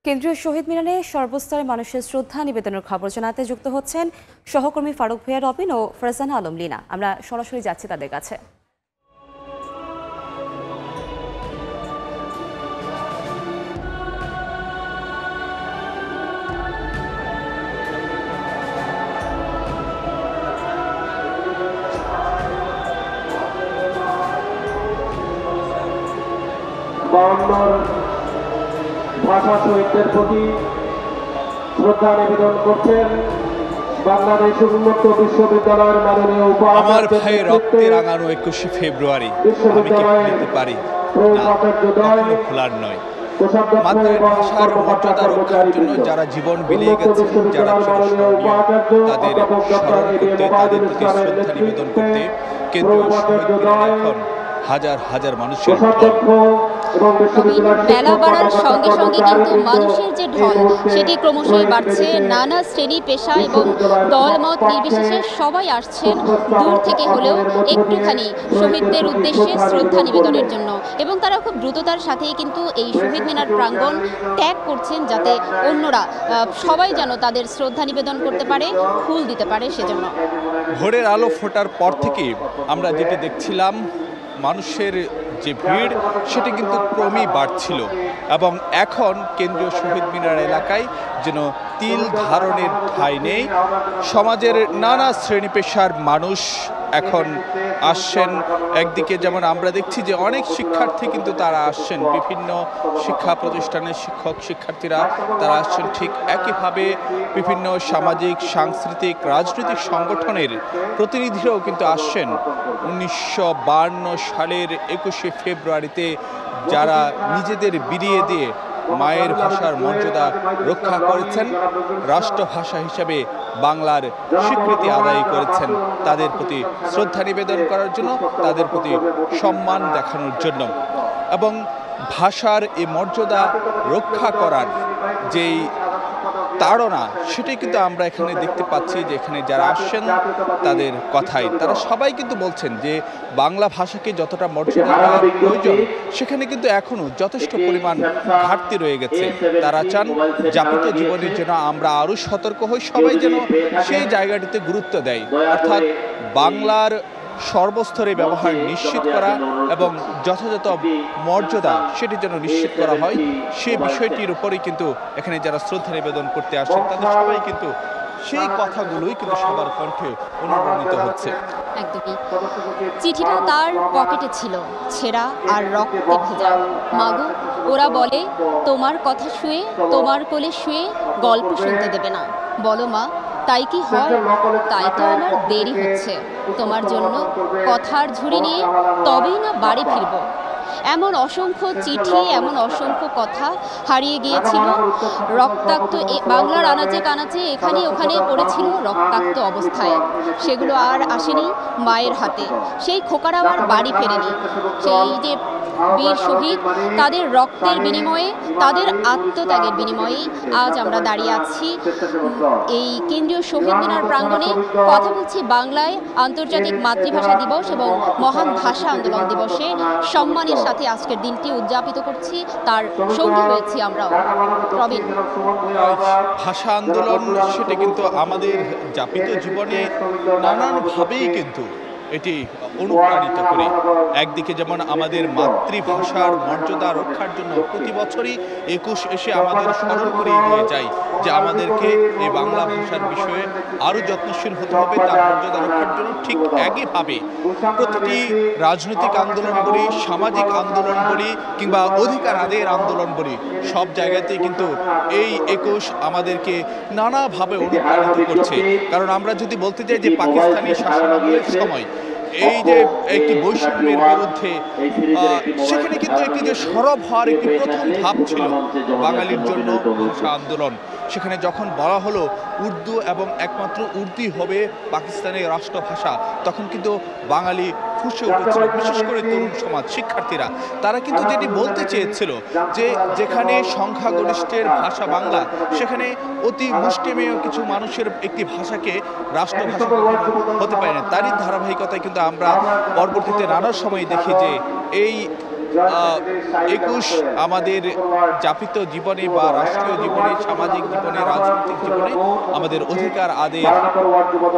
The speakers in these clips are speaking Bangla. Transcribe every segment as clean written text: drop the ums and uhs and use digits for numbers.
কেন্দ্রীয় শহীদ মিনারে সর্বস্তরের মানুষের শ্রদ্ধা নিবেদনের খবর জানাতে যুক্ত হচ্ছেন সহকর্মী ফারুক ভূঁইয়া রবিন ও ফারজানা আলম লিনা। আমরা সরাসরি যাচ্ছি তাদের কাছে। ভাষা শহীদদের প্রতি শ্রদ্ধা নিবেদন করছেন বাংলাদেশ উন্মুক্ত বিশ্ববিদ্যালয়ের মাননীয় আমার ভাইয়ের রক্তে রাঙানো 21শে ফেব্রুয়ারি আমি কি ভুলতে পারি না, ভোলার নয়। মাতৃভাষার মর্যাদা রক্ষার জন্য যারা জীবন বিলিয়ে গেছেন, যারা তাদের স্মরণ করতে, তাদের প্রতি শ্রদ্ধা নিবেদন করতে কেন্দ্রীয় শহীদ মিনারে এখন হাজার হাজার মানুষের বেলা বাড়ার সঙ্গে সঙ্গে কিন্তু মানুষের যে ঢল সেটি ক্রমশই বাড়ছে। নানা শ্রেণী পেশা এবং দলমত নির্বিশেষে সবাই আসছেন দূর থেকে হলেও একটুখানি শহীদদের উদ্দেশ্যে শ্রদ্ধা নিবেদনের জন্য, এবং তারা খুব দ্রুততার সাথেই কিন্তু এই শহীদ মিনার প্রাঙ্গণ ত্যাগ করছেন যাতে অন্যরা সবাই যেন তাদের শ্রদ্ধা নিবেদন করতে পারে, ফুল দিতে পারে। সেজন্য ভোরের আলো ফোটার পর থেকে আমরা যেটি দেখছিলাম, মানুষের যে ভিড় সেটি কিন্তু ক্রমেই বাড়ছিল, এবং এখন কেন্দ্রীয় শহীদ মিনার এলাকায় যেন তিল ধারণের ঠাঁই নেই। সমাজের নানা শ্রেণী পেশার মানুষ এখন আসছেন। একদিকে যেমন আমরা দেখছি যে অনেক শিক্ষার্থী কিন্তু তারা আসছেন, বিভিন্ন শিক্ষা প্রতিষ্ঠানের শিক্ষক শিক্ষার্থীরা তারা আসছেন। ঠিক একইভাবে বিভিন্ন সামাজিক সাংস্কৃতিক রাজনৈতিক সংগঠনের প্রতিনিধিরাও কিন্তু আসছেন। 1952 সালের 21শে ফেব্রুয়ারিতে যারা নিজেদের বিলিয়ে দিয়ে মায়ের ভাষার মর্যাদা রক্ষা করেছেন, রাষ্ট্রভাষা হিসাবে বাংলার স্বীকৃতি আদায় করেছেন, তাদের প্রতি শ্রদ্ধা নিবেদন করার জন্য, তাদের প্রতি সম্মান দেখানোর জন্য, এবং ভাষার এই মর্যাদা রক্ষা করার যেই তাড়না সেটাই কিন্তু আমরা এখানে দেখতে পাচ্ছি যে এখানে যারা আসছেন তাদের কথাই তারা সবাই কিন্তু বলছেন যে বাংলা ভাষাকে যতটা মর্যাদা দেওয়ার প্রয়োজন সেখানে কিন্তু এখনো যথেষ্ট পরিমাণ ঘাটতি রয়ে গেছে। তারা চান যাপিত জীবনের জন্য আমরা আরও সতর্ক হই, সবাই যেন সেই জায়গাটিতে গুরুত্ব দেয়, অর্থাৎ বাংলার সর্বস্তরে ব্যবহার নিশ্চিত করা এবং যথাযথ মর্যাদা সেটি যেন নিশ্চিত করা হয়, সেই বিষয়টির উপরেই কিন্তু এখানে যারা শ্রদ্ধা নিবেদন করতে আসছেন তাদের সবাই কিন্তু সেই কথাগুলোই কিন্তু সবার কণ্ঠে অনুপ্রাণিত হচ্ছে। একদমই। চিঠিটা তার পকেটে ছিল, ছেঁড়া আর রক্তে ভেজা। মাগো, ওরা বলে তোমার কথা শুয়ে, তোমার কোলে শুয়ে গল্প শুনতে দেবে না। বলো মা, তাই কি হয়? তাই তো আমার দেরি হচ্ছে। তোমার জন্য কথার ঝুড়ি নিয়ে তবেই না বাড়ি ফিরব। এমন অসংখ্য চিঠি, এমন অসংখ্য কথা হারিয়ে গিয়েছিল। রক্তাক্ত বাংলার আনাচে কানাচে এখানে ওখানে পড়েছিল রক্তাক্ত অবস্থায়। সেগুলো আর আসেনি মায়ের হাতে। সেই খোকারা আবার বাড়ি ফেরেনি। সেই যে বীর শহীদ, তাদের রক্তের বিনিময়ে, তাদের আত্মত্যাগের বিনিময়েই আজ আমরা দাঁড়িয়ে আছি এই কেন্দ্রীয় শহীদ মিনার প্রাঙ্গণে। কথা বলছি বাংলায় আন্তর্জাতিক মাতৃভাষা দিবস এবং মহান ভাষা আন্দোলন দিবসে সম্মানের সাথে আজকের দিনটি উদযাপিত করছি। তার সঙ্গী হয়েছি আমরাও। রবিন, ভাষা আন্দোলন সেটা কিন্তু আমাদের যাপিত জীবনে নানানভাবেই কিন্তু এটি অনুপ্রাণিত করে। একদিকে যেমন আমাদের মাতৃভাষার মর্যাদা রক্ষার জন্য প্রতি বছরই 21 এসে আমাদের স্মরণ করিয়ে দিয়ে যায় যে আমাদেরকে এই বাংলা ভাষার বিষয়ে আরও যত্নশীল হতে হবে তার মর্যাদা রক্ষার জন্য। ঠিক একইভাবে প্রতিটি রাজনৈতিক আন্দোলন বলি, সামাজিক আন্দোলন বলি কিংবা অধিকার আদায়ের আন্দোলন বলি, সব জায়গাতেই কিন্তু এই 21 আমাদেরকে নানাভাবে অনুপ্রাণিত করছে। কারণ আমরা যদি বলতে চাই যে পাকিস্তানি শাসনামলের সময় এই যে একটি বৈষম্যের বিরুদ্ধে সেখানে কিন্তু একটি যে সরব হওয়ার একটি প্রথম ধাপ ছিল বাঙালির জন্য ভাষা আন্দোলন। সেখানে যখন বলা হলো উর্দু এবং একমাত্র উর্দু হবে পাকিস্তানের রাষ্ট্রভাষা, তখন কিন্তু বাঙালি ফুঁসে উঠেছিল, বিশেষ করে তরুণ সমাজ শিক্ষার্থীরা। তারা কিন্তু যেটি বলতে চেয়েছিল যে যেখানে সংখ্যাগরিষ্ঠের ভাষা বাংলা, সেখানে অতি মুষ্টিমেয় কিছু মানুষের একটি ভাষাকে রাষ্ট্রভাষা হতে পারে না। তারই ধারাবাহিকতায় কিন্তু আমরা পরবর্তীতে নানা সময় দেখি যে এই একুশ আমাদের যাপিত জীবনে বা রাষ্ট্রীয় জীবনে, সামাজিক জীবনে, রাজনৈতিক জীবনে আমাদের অধিকার আদায়ের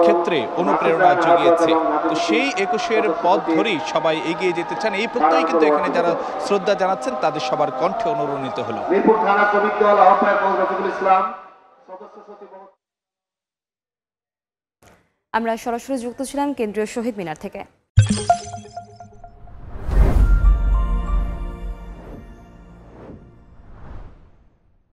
ক্ষেত্রে অনুপ্রেরণা জুগিয়েছে। তো সেই একুশের পথ ধরেই সবাই এগিয়ে যেতে চান, এই প্রত্যয় কিন্তু এখানে যারা শ্রদ্ধা জানাচ্ছেন তাদের সবার কণ্ঠে অনুরণিত হলো। আমরা সরাসরি যুক্ত ছিলাম কেন্দ্রীয় শহীদ মিনার থেকে।